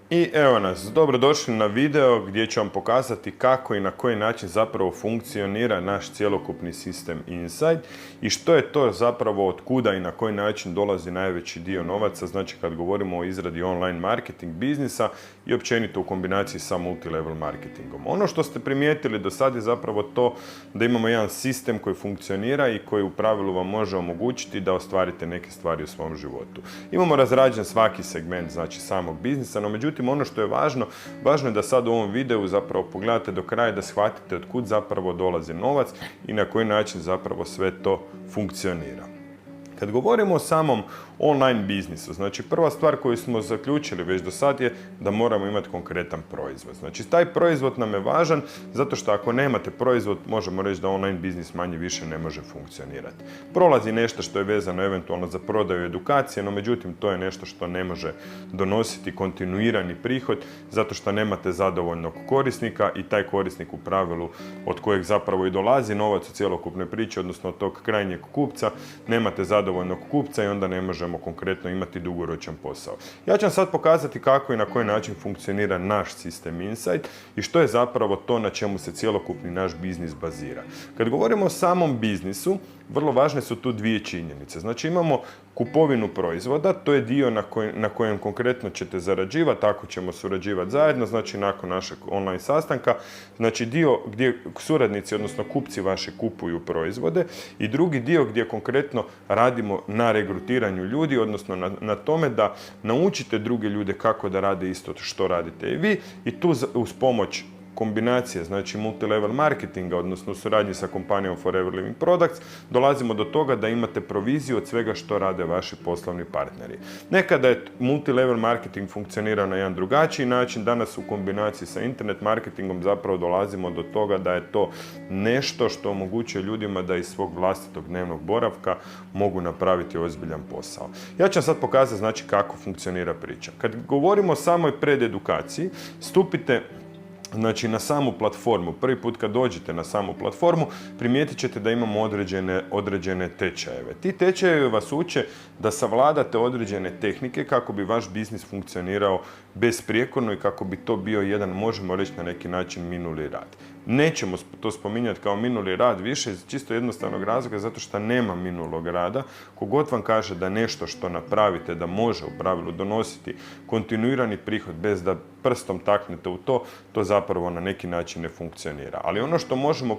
I evo nas, dobrodošli na video gdje ću vam pokazati kako i na koji način zapravo funkcionira naš cjelokupni sistem Insight i što je to zapravo, od kuda i na koji način dolazi najveći dio novaca, znači kad govorimo o izradi online marketing biznisa i općenito u kombinaciji sa multilevel marketingom. Ono što ste primijetili do sad je zapravo to da imamo jedan sistem koji funkcionira i koji u pravilu vam može omogućiti da ostvarite neke stvari u svom životu. Imamo razrađen svaki segment, znači samog biznisa, no međutim ono što je važno je da sad u ovom videu zapravo pogledate do kraja, da shvatite od kud zapravo dolazi novac i na koji način zapravo sve to funkcionira. Kad govorimo o samom online biznisu, znači prva stvar koju smo zaključili već do sad je da moramo imati konkretan proizvod. Znači taj proizvod nam je važan zato što ako nemate proizvod možemo reći da online biznis manje više ne može funkcionirati. Prolazi nešto što je vezano eventualno za prodaju edukacije, no međutim to je nešto što ne može donositi kontinuirani prihod zato što nemate zadovoljnog korisnika i taj korisnik u pravilu od kojeg zapravo i dolazi novac u cjelokupnoj priči, odnosno od tog krajnjeg kupca, nemate zadovoljnog kupca i onda ne možemo konkretno imati dugoročan posao. Ja ću vam sad pokazati kako i na koji način funkcionira naš sistem Insight i što je zapravo to na čemu se cjelokupni naš biznis bazira. Kad govorimo o samom biznisu, vrlo važne su tu dvije činjenice. Znači imamo kupovinu proizvoda, to je dio na kojem konkretno ćete zarađivati, tako ćemo surađivati zajedno, znači nakon našeg online sastanka, znači dio gdje suradnici, odnosno kupci vaši kupuju proizvode i drugi dio gdje konkretno radimo na regrutiranju ljudi, odnosno na tome da naučite druge ljude kako da rade isto što radite i vi i tu uz pomoć kombinacije, znači multilevel marketinga, odnosno u suradnji sa kompanijom Forever Living Products, dolazimo do toga da imate proviziju od svega što rade vaši poslovni partneri. Nekada je multilevel marketing funkcionirao na jedan drugačiji način, danas u kombinaciji sa internet marketingom zapravo dolazimo do toga da je to nešto što omogućuje ljudima da iz svog vlastitog dnevnog boravka mogu napraviti ozbiljan posao. Ja ću vam sad pokazati znači kako funkcionira priča. Kad govorimo o samoj prededukaciji, stupite znači na samu platformu. Prvi put kad dođete na samu platformu primijetit ćete da imamo određene tečajeve. Ti tečajevi vas uče da savladate određene tehnike kako bi vaš biznis funkcionirao besprijekorno i kako bi to bio jedan, možemo reći na neki način, minuli rad. Nećemo to spominjati kao minuli rad više iz čisto jednostavnog razloga zato što nema minulog rada. Kogod vam kaže da nešto što napravite da može u pravilu donositi kontinuirani prihod bez da prstom taknete u to, to zapravo na neki način ne funkcionira. Ali ono što možemo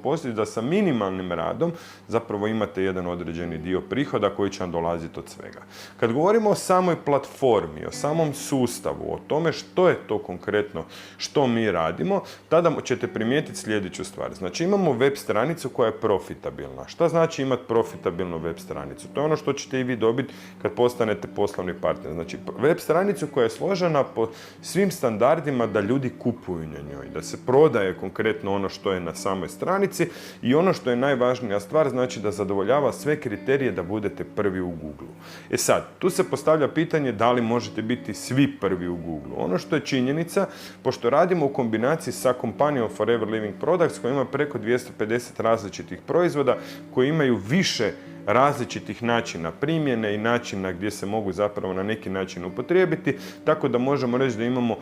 postići da sa minimalnim radom zapravo imate jedan određeni dio prihoda koji će vam dolaziti od svega. Kad govorimo o samoj platformi, o samom sustavu, o tome što je to konkretno što mi radimo, tada ćete primijetiti sljedeću stvar. Znači imamo web stranicu koja je profitabilna. Šta znači imati profitabilnu web stranicu? To je ono što ćete i vi dobiti kad postanete poslovni partner. Znači web stranicu koja je složena po svim standardima da ljudi kupuju na njoj, da se prodaje konkretno ono što je na samoj stranici i ono što je najvažnija stvar, znači da zadovoljava sve kriterije da budete prvi u Google. E sad, tu se postavlja pitanje da li možete biti svi prvi u Google. Ono što je činjenica, pošto radimo u kombinaciji sa kompanijom Forever Living Products koja ima preko 250 različitih proizvoda koji imaju više različitih načina primjene i načina gdje se mogu zapravo na neki način upotrijebiti, tako da možemo reći da imamo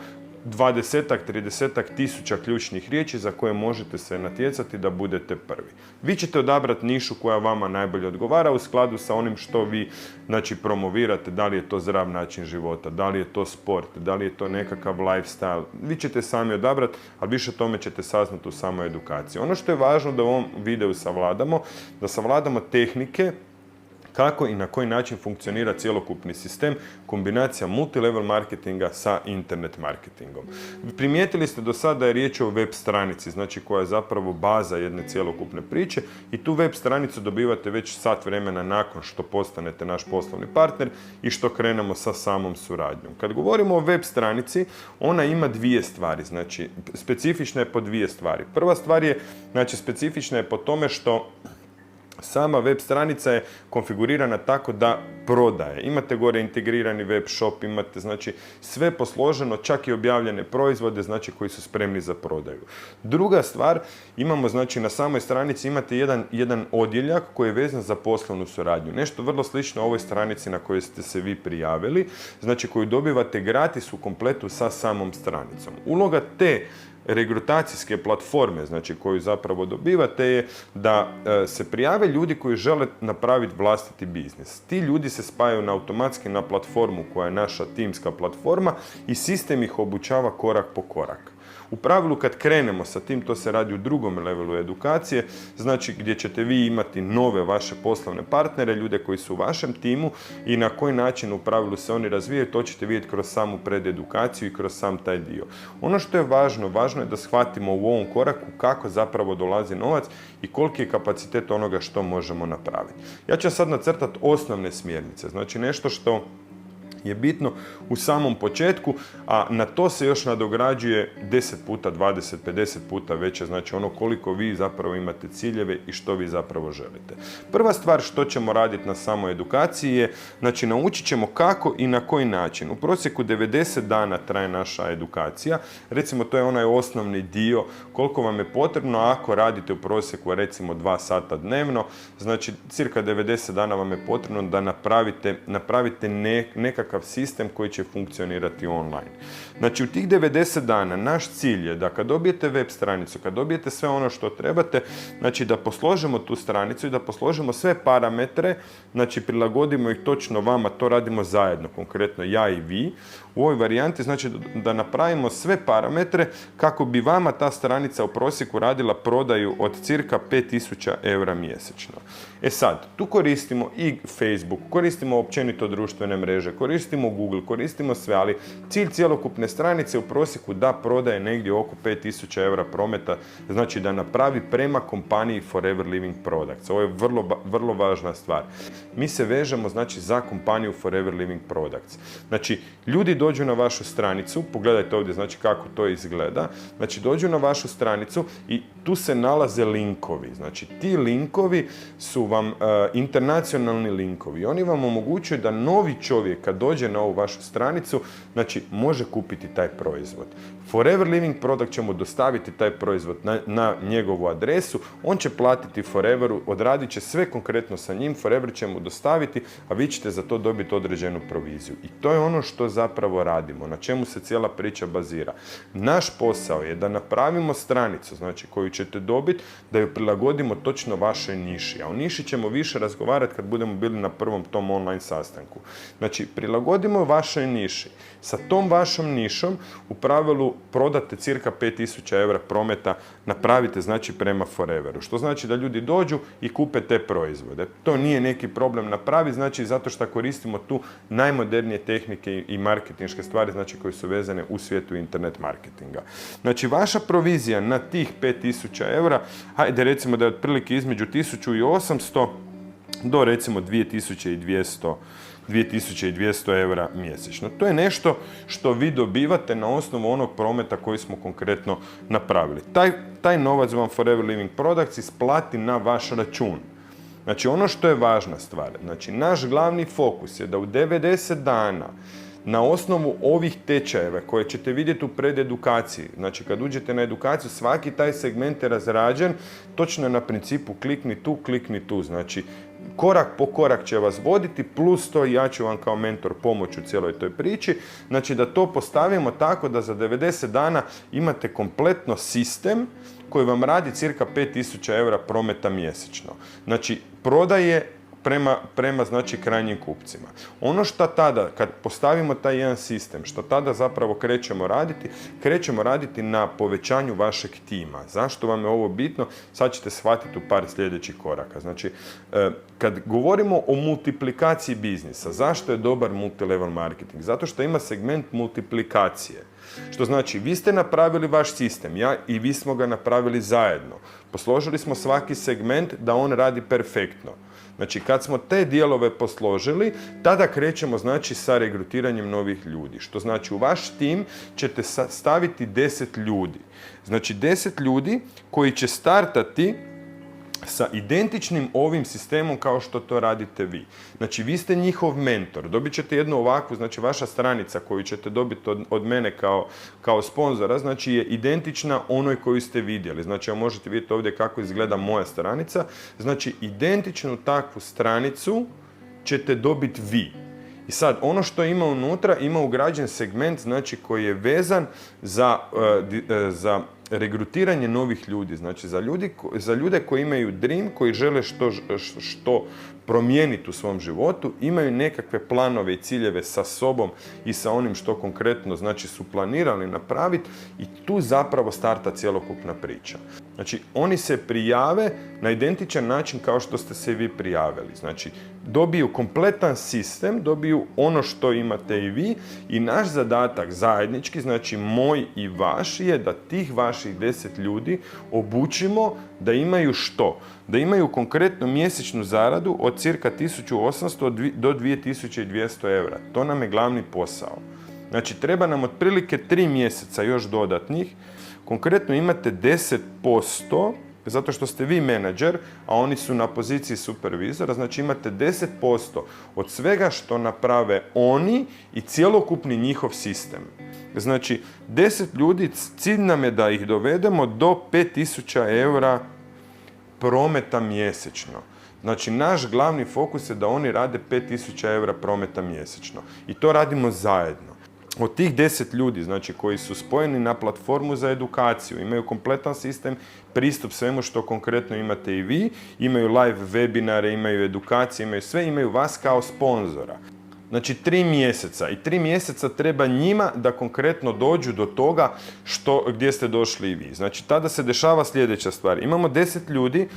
20-ak, 30-ak tisuća ključnih riječi za koje možete se natjecati da budete prvi. Vi ćete odabrati nišu koja vama najbolje odgovara u skladu sa onim što vi znači promovirate, da li je to zdrav način života, da li je to sport, da li je to nekakav lifestyle. Vi ćete sami odabrati, ali više o tome ćete saznati u samoj edukaciji. Ono što je važno da u ovom videu savladamo tehnike kako i na koji način funkcionira cjelokupni sistem, kombinacija multilevel marketinga sa internet marketingom. Primijetili ste do sada da je riječ o web stranici, znači koja je zapravo baza jedne cjelokupne priče i tu web stranicu dobivate već sat vremena nakon što postanete naš poslovni partner i što krenemo sa samom suradnjom. Kad govorimo o web stranici, ona ima dvije stvari, znači specifična je po dvije stvari. Prva stvar je, znači specifična je po tome što Sama web stranica je konfigurirana tako da prodaje. Imate gore integrirani web shop, imate znači sve posloženo, čak i objavljene proizvode znači koji su spremni za prodaju. Druga stvar, imamo znači na samoj stranici imate jedan odjeljak koji je vezan za poslovnu suradnju. Nešto vrlo slično ovoj stranici na kojoj ste se vi prijavili, znači koju dobivate gratis u kompletu sa samom stranicom. Uloga te regrutacijske platforme, znači koju zapravo dobivate, je da se prijave ljudi koji žele napraviti vlastiti biznis. Ti ljudi se spajaju automatski na platformu koja je naša timska platforma i sistem ih obučava korak po korak. U pravilu kad krenemo sa tim, to se radi u drugom levelu edukacije, znači gdje ćete vi imati nove vaše poslovne partnere, ljude koji su u vašem timu i na koji način u pravilu se oni razvijaju, to ćete vidjeti kroz samu prededukaciju i kroz sam taj dio. Ono što je važno je da shvatimo u ovom koraku kako zapravo dolazi novac i koliki je kapacitet onoga što možemo napraviti. Ja ću sad nacrtati osnovne smjernice, znači nešto što je bitno u samom početku, a na to se još nadograđuje 10 puta, 20, 50 puta veće, znači ono koliko vi zapravo imate ciljeve i što vi zapravo želite. Prva stvar što ćemo raditi na samoj edukaciji je, znači naučit ćemo kako i na koji način. U prosjeku 90 dana traje naša edukacija, recimo to je onaj osnovni dio koliko vam je potrebno ako radite u prosjeku recimo 2 sata dnevno, znači cirka 90 dana vam je potrebno da napravite nekakav sistem koji će funkcionirati online. Znači u tih 90 dana naš cilj je da kad dobijete web stranicu, kad dobijete sve ono što trebate, znači da posložimo tu stranicu i da posložimo sve parametre, znači prilagodimo ih točno vama, to radimo zajedno, konkretno ja i vi. U ovoj varijanti znači da napravimo sve parametre kako bi vama ta stranica u prosjeku radila prodaju od cirka 5000 eura mjesečno. E sad, tu koristimo i Facebook, koristimo općenito društvene mreže, koristimo Google, koristimo sve, ali cilj cjelokupne stranice u prosjeku da prodaje negdje oko 5000 eura prometa, znači da napravi prema kompaniji Forever Living Products. Ovo je vrlo važna stvar. Mi se vežemo znači za kompaniju Forever Living Products. Znači, ljudi dođu na vašu stranicu, pogledajte ovdje znači kako to izgleda, znači dođu na vašu stranicu i tu se nalaze linkovi. Znači ti linkovi su vam internacionalni linkovi. Oni vam omogućuju da novi čovjek kad dođe na ovu vašu stranicu, znači može kupiti taj proizvod. Forever Living Product će mu dostaviti taj proizvod na njegovu adresu, on će platiti Foreveru, odradit će sve konkretno sa njim, Forever će mu dostaviti, a vi ćete za to dobiti određenu proviziju. I to je ono što zapravo radimo, na čemu se cijela priča bazira. Naš posao je da napravimo stranicu, znači koju ćete dobiti, da ju prilagodimo točno vašoj niši, a o niši ćemo više razgovarati kad budemo bili na prvom tom online sastanku. Znači, prilagodimo vašoj niši. Sa tom vašom nišom u pravilu prodate cirka 5000 eura prometa, napravite znači prema Foreveru. Što znači da ljudi dođu i kupe te proizvode. To nije neki problem napraviti, znači zato što koristimo tu najmodernije tehnike i marketinške stvari, znači koje su vezane u svijetu internet marketinga. Znači vaša provizija na tih 5000 eura, hajde recimo da je otprilike između 1800 do recimo 2200 eura mjesečno. To je nešto što vi dobivate na osnovu onog prometa koji smo konkretno napravili. Taj novac vam Forever Living Products isplati na vaš račun. Znači ono što je važna stvar, znači naš glavni fokus je da u 90 dana na osnovu ovih tečajeva koje ćete vidjeti u prededukaciji, znači kad uđete na edukaciju, svaki taj segment je razrađen, točno je na principu klikni tu, znači korak po korak će vas voditi, plus to ja ću vam kao mentor pomoći u cijeloj toj priči, znači da to postavimo tako da za 90 dana imate kompletno sistem koji vam radi cirka 5000 eura prometa mjesečno. Znači prodaje prema znači krajnjim kupcima. Ono što tada, kad postavimo taj jedan sistem, što tada zapravo krećemo raditi na povećanju vašeg tima. Zašto vam je ovo bitno? Sad ćete shvatiti u par sljedećih koraka. Znači, kad govorimo o multiplikaciji biznisa, zašto je dobar multilevel marketing? Zato što ima segment multiplikacije. Što znači, vi ste napravili vaš sistem, ja i vi smo ga napravili zajedno. Posložili smo svaki segment da on radi perfektno. Znači, kad smo te dijelove posložili, tada krećemo znači sa regrutiranjem novih ljudi. Što znači, u vaš tim ćete staviti 10 ljudi. Znači, 10 ljudi koji će startati sa identičnim ovim sistemom kao što to radite vi. Znači, vi ste njihov mentor. Dobit ćete jednu ovakvu, znači vaša stranica koju ćete dobiti od mene kao sponzora, znači je identična onoj koju ste vidjeli. Znači, možete vidjeti ovdje kako izgleda moja stranica. Znači, identičnu takvu stranicu ćete dobiti vi. I sad, ono što ima unutra, ima ugrađen segment, znači, koji je vezan za regrutiranje novih ljudi, znači za ljude koji imaju dream, koji žele što promijeniti u svom životu, imaju nekakve planove i ciljeve sa sobom i sa onim što konkretno znači su planirali napraviti i tu zapravo starta cjelokupna priča. Znači, oni se prijave na identičan način kao što ste se vi prijavili. Znači, dobiju kompletan sistem, dobiju ono što imate i vi i naš zadatak zajednički, znači moj i vaš, je da tih vaših 10 ljudi obučimo da imaju što? Da imaju konkretno mjesečnu zaradu od cirka 1800 do 2200 eura. To nam je glavni posao. Znači, treba nam otprilike 3 mjeseca još dodatnih. Konkretno imate 10%, zato što ste vi menadžer, a oni su na poziciji supervizora, znači imate 10% od svega što naprave oni i cjelokupni njihov sistem. Znači, 10 ljudi, cilj nam je da ih dovedemo do 5000 eura prometa mjesečno. Znači, naš glavni fokus je da oni rade 5000 eura prometa mjesečno. I to radimo zajedno. Od tih 10 ljudi, znači, koji su spojeni na platformu za edukaciju, imaju kompletan sistem, pristup svemu što konkretno imate i vi, imaju live webinare, imaju edukacije, imaju sve, imaju vas kao sponzora. Znači, 3 mjeseca. I 3 mjeseca treba njima da konkretno dođu do toga gdje ste došli i vi. Znači, tada se dešava sljedeća stvar. Imamo 10 ljudi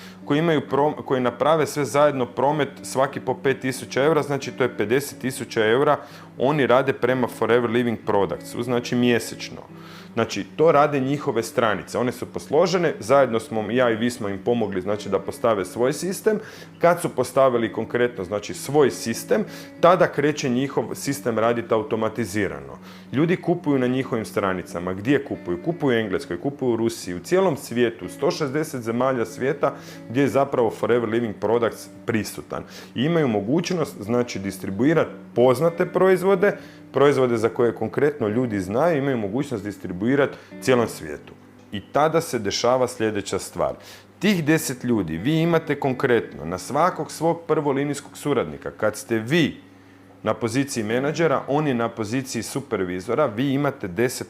koji naprave sve zajedno promet svaki po 5000 eura, znači to je 50.000 eura. Oni rade prema Forever Living Productsu, znači mjesečno. Znači, to rade njihove stranice. One su posložene, zajedno smo, ja i vi smo im pomogli, znači, da postave svoj sistem. Kad su postavili konkretno, znači, svoj sistem, tada kreće njihov sistem raditi automatizirano. Ljudi kupuju na njihovim stranicama. Gdje kupuju? Kupuju u Engleskoj, kupuju u Rusiji, u cijelom svijetu, 160 zemalja svijeta gdje je zapravo Forever Living Products prisutan. I imaju mogućnost, znači, distribuirati poznate proizvode za koje konkretno ljudi znaju, imaju mogućnost distribuirati cijelom svijetu. I tada se dešava sljedeća stvar. Tih 10 ljudi vi imate konkretno na svakog svog prvolinijskog suradnika. Kad ste vi na poziciji menadžera, on je na poziciji supervizora, vi imate 10%.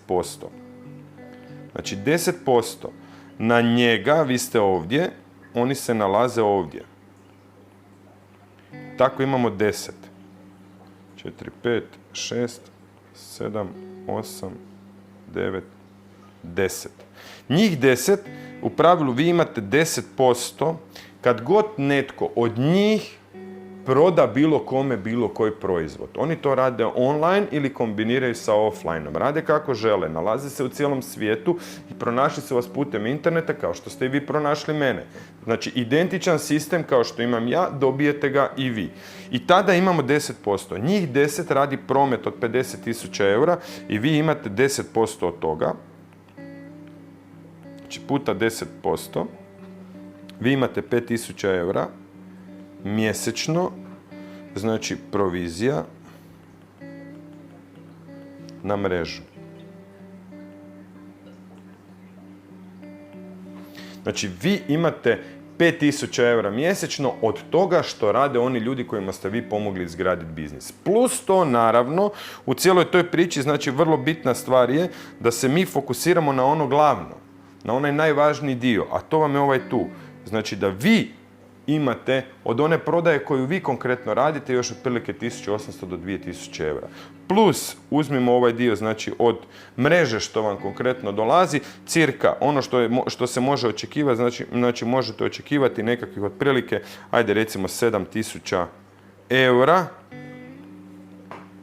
Znači 10% na njega, vi ste ovdje, oni se nalaze ovdje. Tako imamo 10. 4, 5, 6, 7, 8, 9, 10. Njih 10, u pravilu vi imate 10% kad god netko od njih proda bilo kome bilo koji proizvod. Oni to rade online ili kombiniraju sa offline-om. Rade kako žele, nalaze se u cijelom svijetu i pronašli su vas putem interneta kao što ste i vi pronašli mene. Znači, identičan sistem kao što imam ja, dobijete ga i vi. I tada imamo 10%. Njih 10 radi promet od 50.000 eura i vi imate 10% od toga. Znači, puta 10%. Vi imate 5.000 eura mjesečno, znači provizija na mrežu. Znači, vi imate 5.000 eura mjesečno od toga što rade oni ljudi kojima ste vi pomogli izgraditi biznis. Plus to, naravno, u cijeloj toj priči, znači, vrlo bitna stvar je da se mi fokusiramo na ono glavno, na onaj najvažniji dio, a to vam je ovaj tu. Znači, da vi imate od one prodaje koju vi konkretno radite još otprilike 1800 do 2000 eura. Plus, uzmimo ovaj dio, znači, od mreže što vam konkretno dolazi, cirka ono što se može očekivati, znači možete očekivati nekakvih otprilike, ajde recimo 7000 eura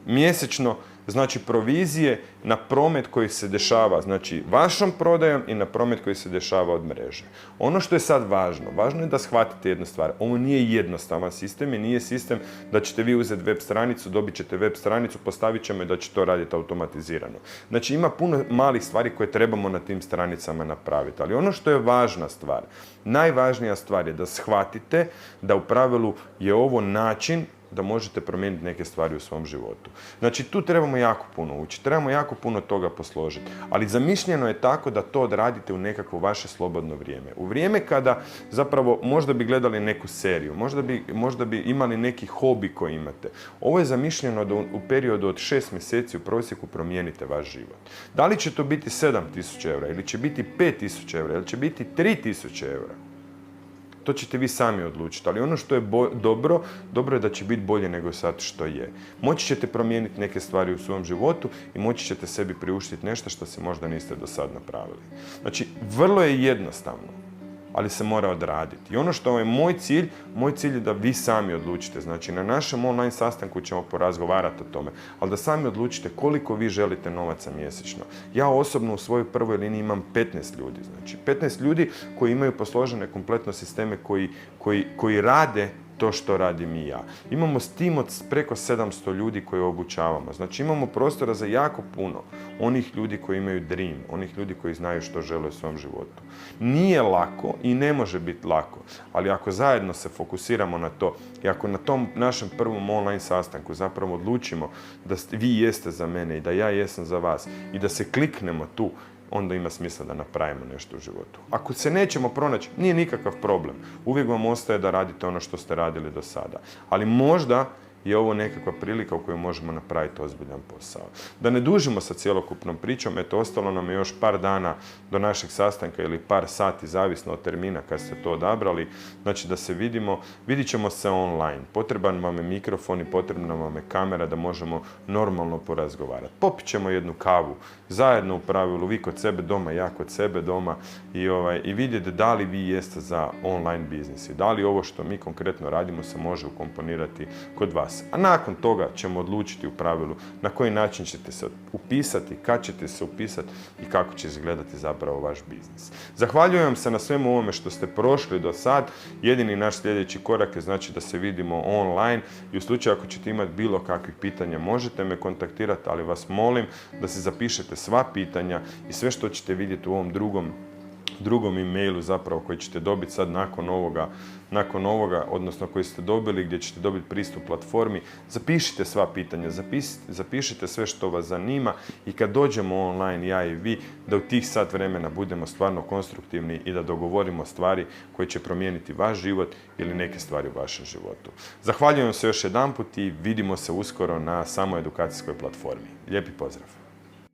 mjesečno znači provizije na promet koji se dešava, znači vašom prodajom i na promet koji se dešava od mreže. Ono što je sad važno je da shvatite jednu stvar. Ovo nije jednostavan sistem i nije sistem da ćete vi uzeti web stranicu, dobit ćete web stranicu, postavit ćemo i da će to raditi automatizirano. Znači ima puno malih stvari koje trebamo na tim stranicama napraviti, ali ono što je važna stvar, najvažnija stvar je da shvatite da u pravilu je ovo način da možete promijeniti neke stvari u svom životu. Znači, tu trebamo jako puno učiti, trebamo jako puno toga posložiti, ali zamišljeno je tako da to odradite u nekakvo vaše slobodno vrijeme. U vrijeme kada zapravo možda bi gledali neku seriju, možda bi imali neki hobi koji imate. Ovo je zamišljeno da u periodu od 6 mjeseci u prosjeku promijenite vaš život. Da li će to biti 7.000 eura, ili će biti 5.000 eura, ili će biti 3.000 eura? To ćete vi sami odlučiti, ali ono što je dobro je da će biti bolje nego sad što je. Moći ćete promijeniti neke stvari u svom životu i moći ćete sebi priuštiti nešto što si možda niste do sad napravili. Znači, vrlo je jednostavno, ali se mora odraditi. I ono što je moj cilj je da vi sami odlučite. Znači, na našem online sastanku ćemo porazgovarati o tome, ali da sami odlučite koliko vi želite novaca mjesečno. Ja osobno u svojoj prvoj liniji imam 15 ljudi. Znači, 15 ljudi koji imaju posložene kompletno sisteme koji rade to što radim i ja. Imamo tim od preko 700 ljudi koje obučavamo. Znači imamo prostora za jako puno onih ljudi koji imaju dream, onih ljudi koji znaju što žele u svom životu. Nije lako i ne može biti lako, ali ako zajedno se fokusiramo na to i ako na tom našem prvom online sastanku zapravo odlučimo da vi jeste za mene i da ja jesam za vas i da se kliknemo tu, onda ima smisla da napravimo nešto u životu. Ako se nećemo pronaći, nije nikakav problem. Uvijek vam ostaje da radite ono što ste radili do sada. Ali možda je ovo nekakva prilika u kojoj možemo napraviti ozbiljan posao. Da ne dužimo sa cjelokupnom pričom, eto, ostalo nam je još par dana do našeg sastanka ili par sati, zavisno od termina kad ste to odabrali, znači da se vidimo, vidit ćemo se online. Potreban vam je mikrofon i potrebna vam je kamera da možemo normalno porazgovarati. Popit ćemo jednu kavu, zajedno u pravilu, vi kod sebe doma, ja kod sebe doma i vidjeti da li vi jeste za online biznis i da li ovo što mi konkretno radimo se može ukomponirati kod vas. A nakon toga ćemo odlučiti u pravilu na koji način ćete se upisati, kad ćete se upisati i kako će izgledati zapravo vaš biznis. Zahvaljujem se na svemu ovome što ste prošli do sad. Jedini naš sljedeći korak je znači da se vidimo online i u slučaju ako ćete imati bilo kakvih pitanja možete me kontaktirati, ali vas molim da se zapišete sva pitanja i sve što ćete vidjeti u ovom drugom e-mailu zapravo koji ćete dobiti sad nakon ovoga, odnosno koji ste dobili gdje ćete dobiti pristup platformi, zapišite sva pitanja, zapišite sve što vas zanima i kad dođemo online, ja i vi, da u tih sat vremena budemo stvarno konstruktivni i da dogovorimo stvari koje će promijeniti vaš život ili neke stvari u vašem životu. Zahvaljujem se još jedanput i vidimo se uskoro na samoedukacijskoj platformi. Lijepi pozdrav!